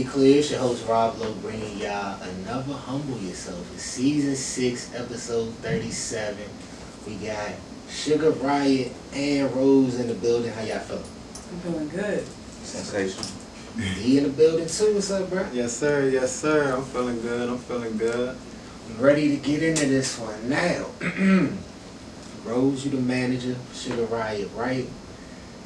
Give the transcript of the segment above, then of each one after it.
it clear. It's your host Rob Lowe bringing y'all another Humble Yourself. It's season 6, episode 37. We got Sugariot and Rose in the building. How y'all feeling? I'm feeling good. Sensational. D in the building too. What's up, bro? Yes, sir. Yes, sir. I'm feeling good. I'm ready to get into this one now. Rose, you the manager, Sugariot, right?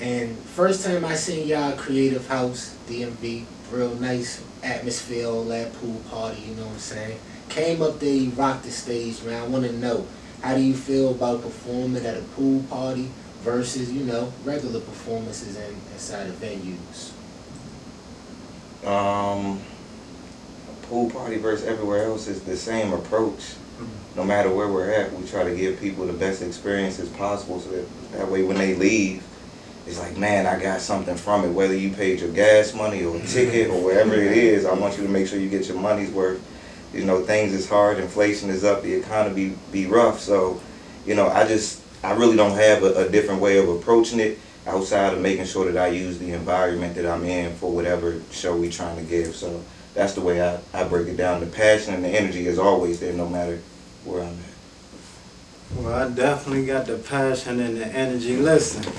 And first time I seen y'all creative house, DMV, real nice atmosphere, all that pool party, you know what I'm saying? Came up there, you rocked the stage, man. I want to know, how do you feel about performing at a pool party versus, regular performances inside of venues? A pool party versus everywhere else is the same approach. No matter where we're at, we try to give people the best experiences possible so that way when they leave, it's like, man, I got something from it. Whether you paid your gas money or a ticket or wherever it is, I want you to make sure you get your money's worth. Things is hard, inflation is up, the economy be rough. So, I really don't have a different way of approaching it outside of making sure that I use the environment that I'm in for whatever show we trying to give. So that's the way I break it down. The passion and the energy is always there no matter where I'm at. Well, I definitely got the passion and the energy. Listen,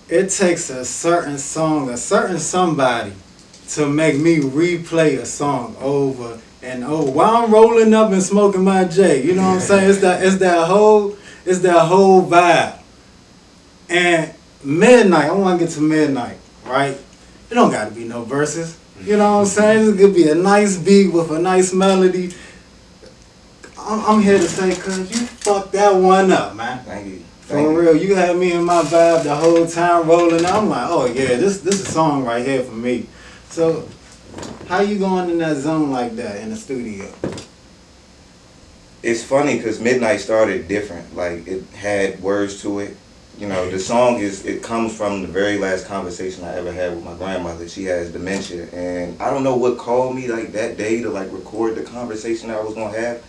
it takes a certain song, a certain somebody to make me replay a song over and over while I'm rolling up and smoking my J. You know what I'm saying? It's that whole vibe. And midnight, I want to get to midnight, right? It don't got to be no verses. You know what I'm saying? It could be a nice beat with a nice melody. I'm here to say, cuz you fucked that one up, man. Thank you. For real, you had me in my vibe the whole time rolling. I'm like, oh yeah, this is a song right here for me. So, how you going in that zone like that in the studio? It's funny because Midnight started different. Like, it had words to it. The song it comes from the very last conversation I ever had with my grandmother. She has dementia, and I don't know what called me like that day to record the conversation that I was gonna have,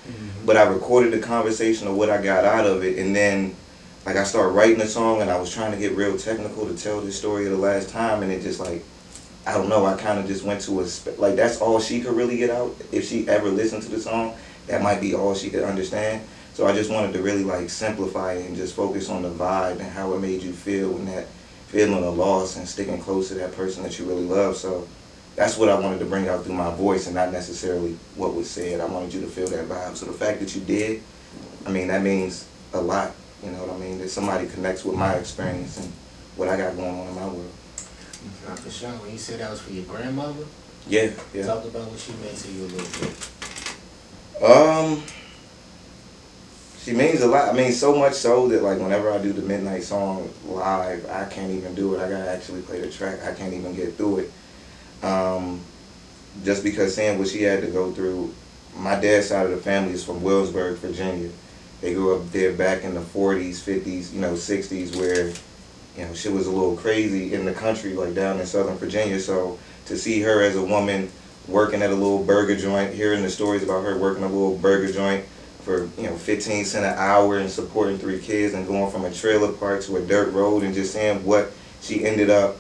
but I recorded the conversation of what I got out of it, and then I started writing the song, and I was trying to get real technical to tell this story of the last time, and it just I don't know, I kind of just went to that's all she could really get out. If she ever listened to the song, that might be all she could understand. So I just wanted to really simplify it and just focus on the vibe and how it made you feel and that feeling of loss and sticking close to that person that you really love. So that's what I wanted to bring out through my voice and not necessarily what was said. I wanted you to feel that vibe. So the fact that you did, that means a lot. You know what I mean? That somebody connects with my experience and what I got going on in my world. For sure. When you said that was for your grandmother? Yeah. Talk about what she meant to you a little bit. She means a lot. So much so that whenever I do the Midnight song live, I can't even do it. I gotta actually play the track. I can't even get through it. Just because seeing what she had to go through. My dad's side of the family is from Williamsburg, Virginia. They grew up there back in the 40s, 50s, 60s, where shit was a little crazy in the country, down in Southern Virginia. So to see her as a woman working at a little burger joint, hearing the stories about her working a little burger joint for 15 cents an hour and supporting 3 kids and going from a trailer park to a dirt road and just seeing what she ended up,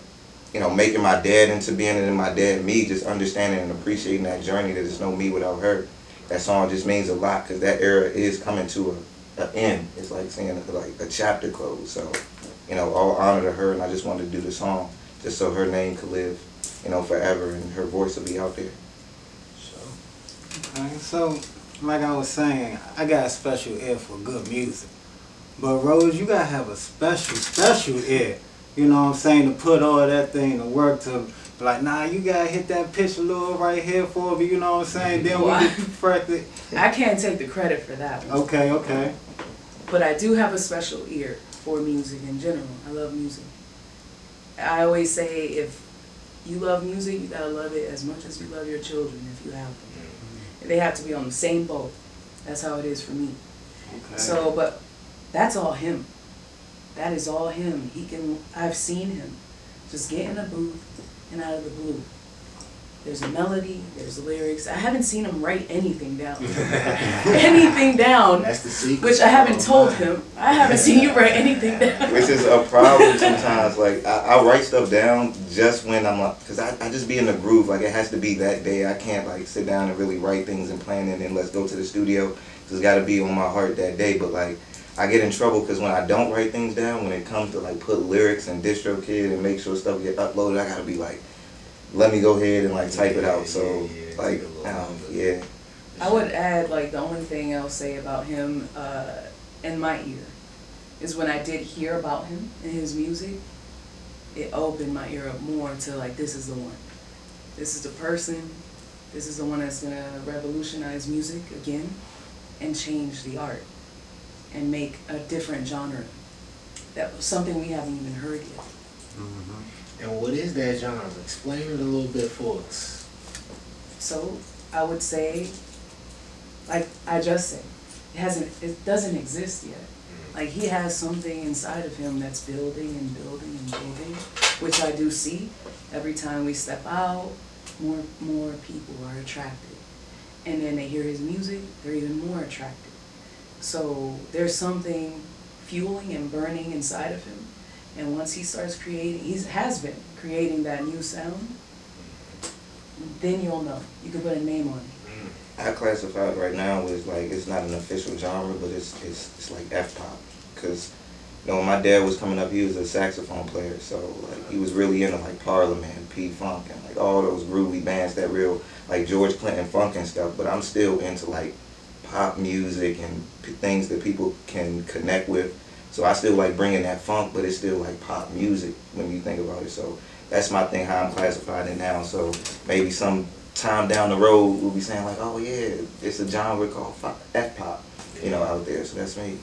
making my dad into being and my dad me, just understanding and appreciating that journey that there's no me without her. That song just means a lot because that era is coming to an end. It's like seeing a chapter close. So, all honor to her, and I just wanted to do the song just so her name could live, forever and her voice will be out there. Okay, so like I was saying, I got a special ear for good music. But Rose, you gotta have a special ear, you know what I'm saying, to put all that thing to work to nah, you gotta hit that pitch a little right here for me, you know what I'm saying? Then we get perfected. I can't take the credit for that one. Okay. But I do have a special ear for music in general. I love music. I always say if you love music, you gotta love it as much as you love your children if you have them. They have to be on the same boat. That's how it is for me. Okay. So, but that's all him. That is all him. I've seen him just get in a booth and out of the blue. There's a melody, there's lyrics. I haven't seen him write anything down. Anything down. That's the secret. Which I haven't told him. I haven't seen you write anything down. Which is a problem sometimes. Like, I write stuff down just when I'm like, because I just be in the groove. Like, it has to be that day. I can't, like, sit down and really write things and plan it and then let's go to the studio. Because it's got to be on my heart that day. But, like, I get in trouble because when I don't write things down, when it comes to, like, put lyrics and DistroKid and make sure stuff get uploaded, I got to be like, let me go ahead and like type it out. So like, yeah. I would add, like, the only thing I'll say about him in my ear is when I did hear about him and his music, it opened my ear up more to like, this is the one. This is the person. This is the one that's gonna revolutionize music again and change the art and make a different genre. That was something we haven't even heard yet. Mm-hmm. And what is that genre? Explain it a little bit for us. So I would say, like I just said, it doesn't exist yet. Like, he has something inside of him that's building and building and building, which I do see every time we step out. More people are attracted, and then they hear his music, they're even more attracted. So there's something fueling and burning inside of him, and once he starts creating, has been creating that new sound, then you'll know. You can put a name on it. I classify it right now as like, it's not an official genre, but it's like F-pop. Because, you know, when my dad was coming up, he was a saxophone player, so like he was really into like Parliament, P-Funk, and like all those groovy bands that real like George Clinton funk and stuff. But I'm still into like pop music and things that people can connect with. So I still like bringing that funk, but it's still like pop music when you think about it. So that's my thing, how I'm classifying it now. So maybe some time down the road we'll be saying like, oh yeah, it's a genre called F-pop, you know, out there. So that's me.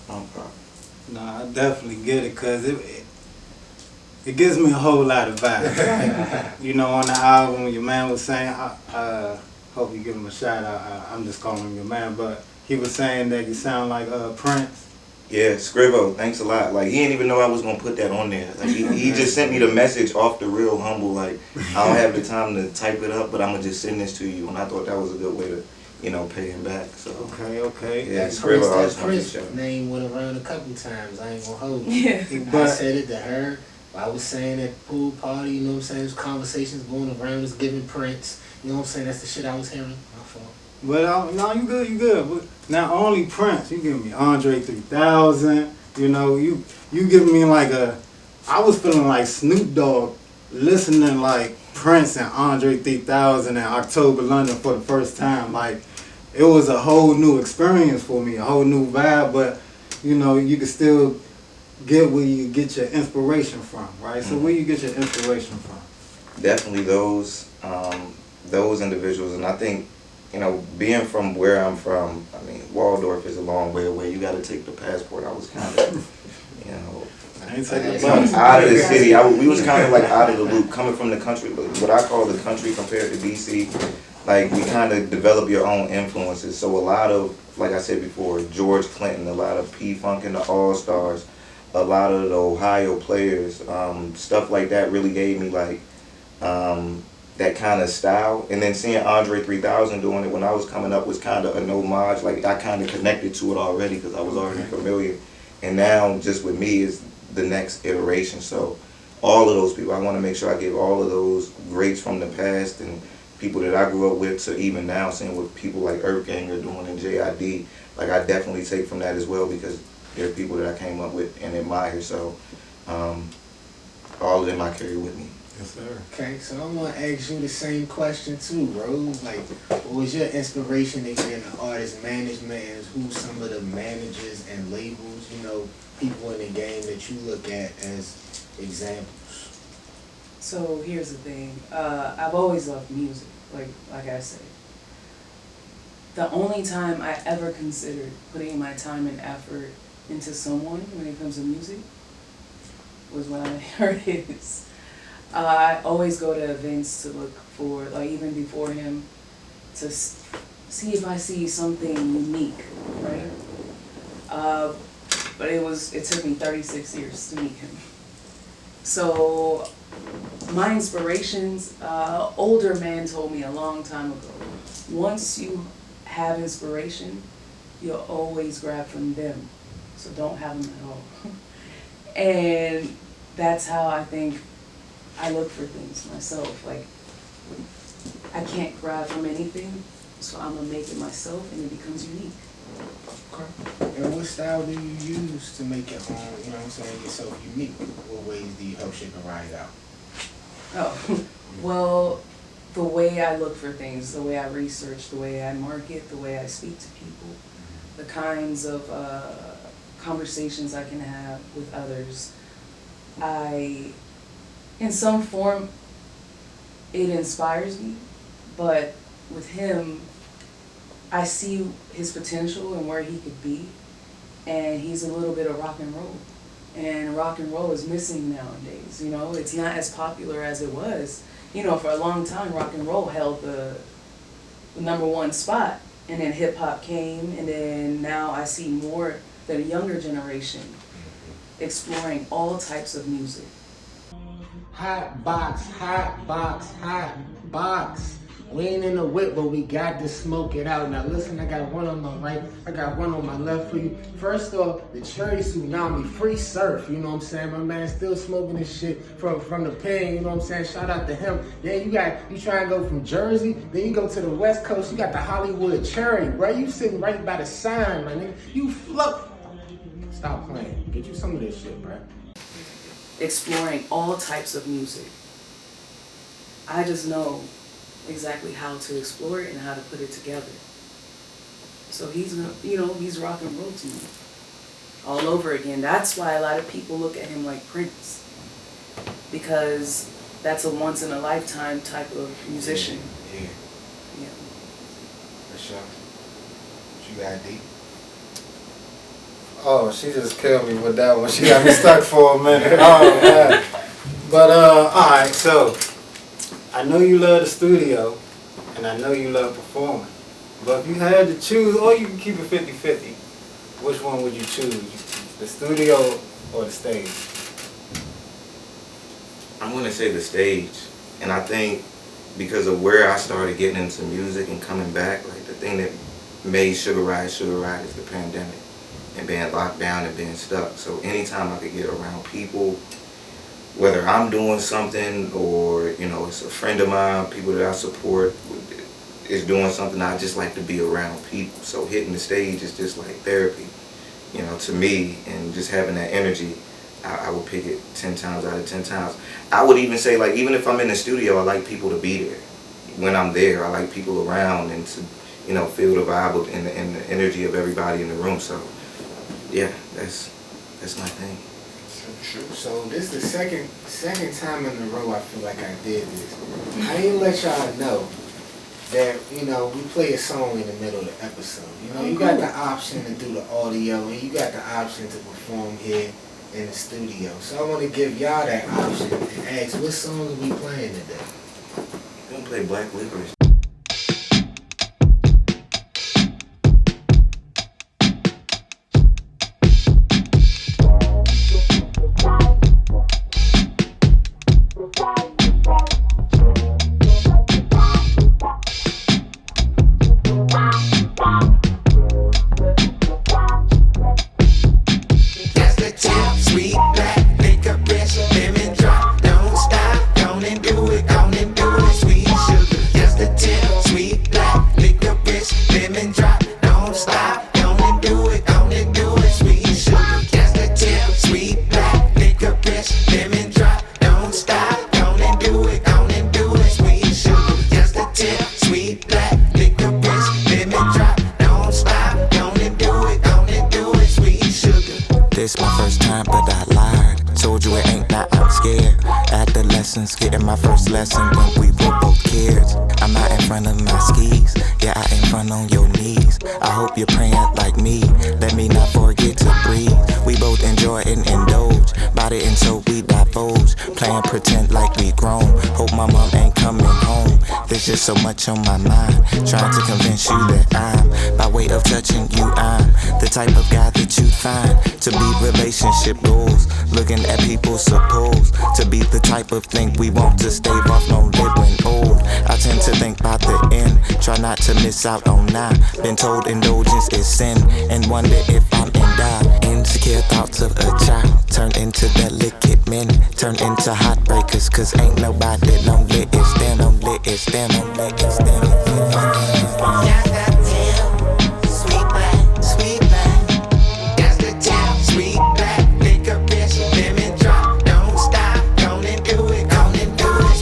No, I definitely get it, because it gives me a whole lot of vibes. You know, on the album, your man was saying, hope you give him a shout out. I'm just calling him your man, but he was saying that you sound like Prince. Yeah, Scrivo, thanks a lot. Like, he didn't even know I was gonna put that on there. Like, he just sent me the message off the real humble. Like, I don't have the time to type it up, but I'm gonna just send this to you. And I thought that was a good way to, you know, pay him back. So Okay. yeah, That Scrivo, I Prince, was gonna Prince name went around a couple times. I ain't gonna hold you. Yeah. I said it to her. I was saying at the pool party, you know what I'm saying? There's conversations going around, just giving Prince. You know what I'm saying? That's the shit I was hearing. My fault. But no, you good. But not only Prince, you give me Andre 3000. You know, you give me like I was feeling like Snoop Dogg listening like Prince and Andre 3000 and October London for the first time. Like, it was a whole new experience for me, a whole new vibe. But you know, you can still get where you get your inspiration from, right? So where you get your inspiration from? definitely those individuals. And I think, you know, being from where I'm from, I mean, Waldorf is a long way away. You got to take the passport. I was kind of, you know, I ain't taking the bus. out of the city. We was kind of like out of the loop, coming from the country, but what I call the country compared to DC, like, we kind of develop your own influences. So a lot of, like I said before, George Clinton, a lot of P-Funk and the All-Stars, a lot of the Ohio players, stuff like that really gave me like that kind of style. And then seeing Andre 3000 doing it when I was coming up was kind of an homage. Like, I kind of connected to it already because I was already familiar. And now just with me is the next iteration. So all of those people, I want to make sure I give all of those greats from the past and people that I grew up with to even now, seeing what people like Gang are doing and JID. Like, I definitely take from that as well because they're people that I came up with and admire. So all of them I carry with me. Yes, sir. Okay, so I'm gonna ask you the same question too, Rose. Like, what was your inspiration in getting an artist management, and who's some of the managers and labels, you know, people in the game that you look at as examples? So here's the thing. I've always loved music, like I said. The only time I ever considered putting my time and effort into someone when it comes to music was when I heard his. I always go to events to look for, like, even before him, to see if I see something unique, right? But it took me 36 years to meet him. So my inspirations, older man told me a long time ago, once you have inspiration, you'll always grab from them. So don't have them at all. And that's how I think I look for things myself. Like, I can't grab from anything, so I'm gonna make it myself and it becomes unique. Okay. And what style do you use to make your own, you know what I'm saying, yourself unique? What ways do you help Sugariot out? Oh, well, the way I look for things, the way I research, the way I market, the way I speak to people, the kinds of conversations I can have with others. In some form, it inspires me, but with him, I see his potential and where he could be, and he's a little bit of rock and roll. And rock and roll is missing nowadays, you know? It's not as popular as it was. You know, for a long time, rock and roll held the #1 spot, and then hip hop came, and then now I see more the younger generation exploring all types of music. Hot box, hot box, hot box. We ain't in the whip, but we got to smoke it out. Now listen, I got one on my right, I got one on my left for you. First off, the Cherry Tsunami, free surf, you know what I'm saying? My man still smoking this shit from the pen, you know what I'm saying? Shout out to him. Then you try and go from Jersey, then you go to the West Coast, you got the Hollywood Cherry, bro. You sitting right by the sign, my nigga. You float. Stop playing. Get you some of this shit, bro. Exploring all types of music. I just know exactly how to explore it and how to put it together. So he's rock and roll to me all over again. That's why a lot of people look at him like Prince, because that's a once in a lifetime type of musician. Yeah. For sure. What you got, D? Oh, she just killed me with that one. She got me stuck for a minute. Oh, man. But, alright, so I know you love the studio, and I know you love performing. But if you had to choose, or you can keep it 50-50, which one would you choose? The studio or the stage? I'm gonna say the stage. And I think because of where I started getting into music and coming back, like the thing that made Sugariot is the pandemic and being locked down and being stuck. So anytime I could get around people, whether I'm doing something or, you know, it's a friend of mine, people that I support is doing something, I just like to be around people. So hitting the stage is just like therapy, you know, to me, and just having that energy, I would pick it 10 times out of 10 times. I would even say, like, even if I'm in the studio, I like people to be there. When I'm there, I like people around and to, you know, feel the vibe and the energy of everybody in the room. So, yeah, that's my thing. True. So this is the second time in a row I feel like I did this. I didn't let y'all know that, you know, we play a song in the middle of the episode. You know, you got the option to do the audio and you got the option to perform here in the studio. So I want to give y'all that option and ask, what song are we playing today? We're gonna play Black Licorice. It's my first time, but I lied. Told you it ain't that I'm scared. Adolescence, getting my first lesson when we were both kids. I'm out in front of my skis, yeah, out in front on your knees. I hope you're praying like me, let me not forget to breathe. We both enjoy and indulge, body and soul we divulge. Playing pretend like we grown, hope my mom ain't coming home. There's just so much on my mind, trying to convince you that I'm, by way of touching you, I'm the type of guy that you'd find to be relationship goals. Looking at people supposed to be the type of thing we want to stave off, no live when old. I tend to think about the end, try not to miss out on now. Been told indulgence is sin, and wonder if I'm endowed. Insecure thoughts of a child turn into delicate men, turn into heartbreakers, cause ain't nobody lonely, it's them, lonely, it's them, lonely, it's them. Got that tail, sweet black, sweet black. Got the tail, sweet black, liquor bitch, lemon drop, don't stop, gonna do it,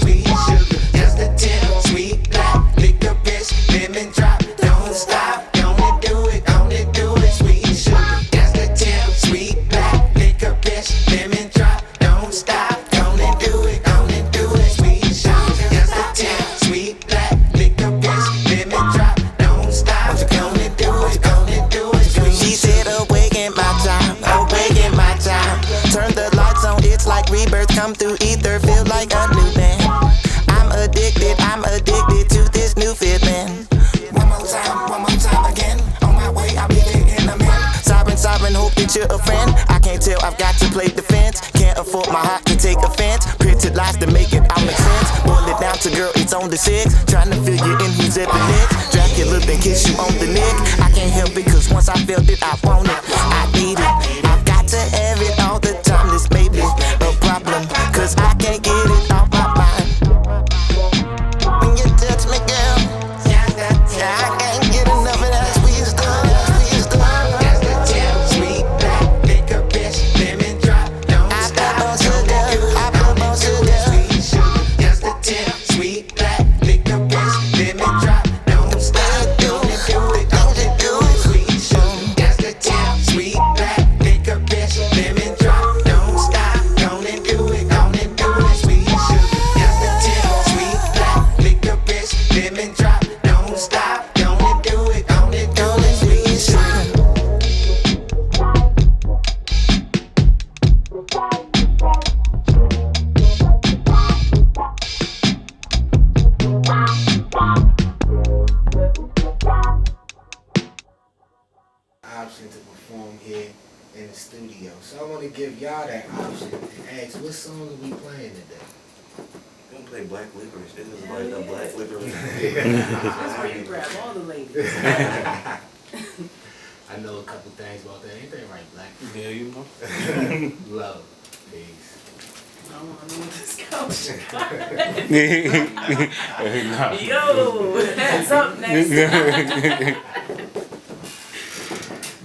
sweet sugar. Just the tail, sweet black, liquor bitch, lemon drop, don't stop, gonna do it, sweet sugar. Just the tail, sweet black, liquor bitch, lemon drop, don't stop, gonna do it, sweet sugar. Just the tail, sweet black, liquor bitch, lemon drop, don't stop, gonna do it, sweet sugar. She said, awaken my child, awaken my child. Turn the lights on, it's like rebirth, come through ether, feel like a new man. I'm addicted to this new feeling. One more time again. On my way, I'll be there in a minute. Siren, hope that you're a friend. I can't tell, I've got to play defense. Can't afford my heart to take offense. Pretty lies to make it all make sense. Boil it down to girl, it's on the six. Trying to fill you in who's ever next. Dracula then kiss you on the neck. I can't help it, cause once I felt it, I want it. I need it. I've got to have it all the time. This may be a problem, cause I can't get it off my mind. When you touch me, girl, I can't get enough of that sweet stuff. That's the tail, sweet black, liquor bitch, lemon drop, don't stop, I put on sugar, sweet sugar. That's the tail, sweet black, liquor bitch, lemon drop, don't stop, gonna do it, sweet sugar. That's the tail, sweet black, liquor bitch, lemon drop, don't stop, gonna do it, sweet sugar. That's the tail, sweet black, liquor bitch, lemon drop, don't stop, gonna do it, sweet sugar. Option to perform here in the studio. So I want to give y'all that option and ask, what song are we playing today? We're gonna play Black Licorice. This is like the Black Licorice. That's where you grab all the ladies. I know a couple things about that. Ain't that right, Black? Yeah, you know. Love. Peace. I don't want to know what this couch got. Yo, that's up next.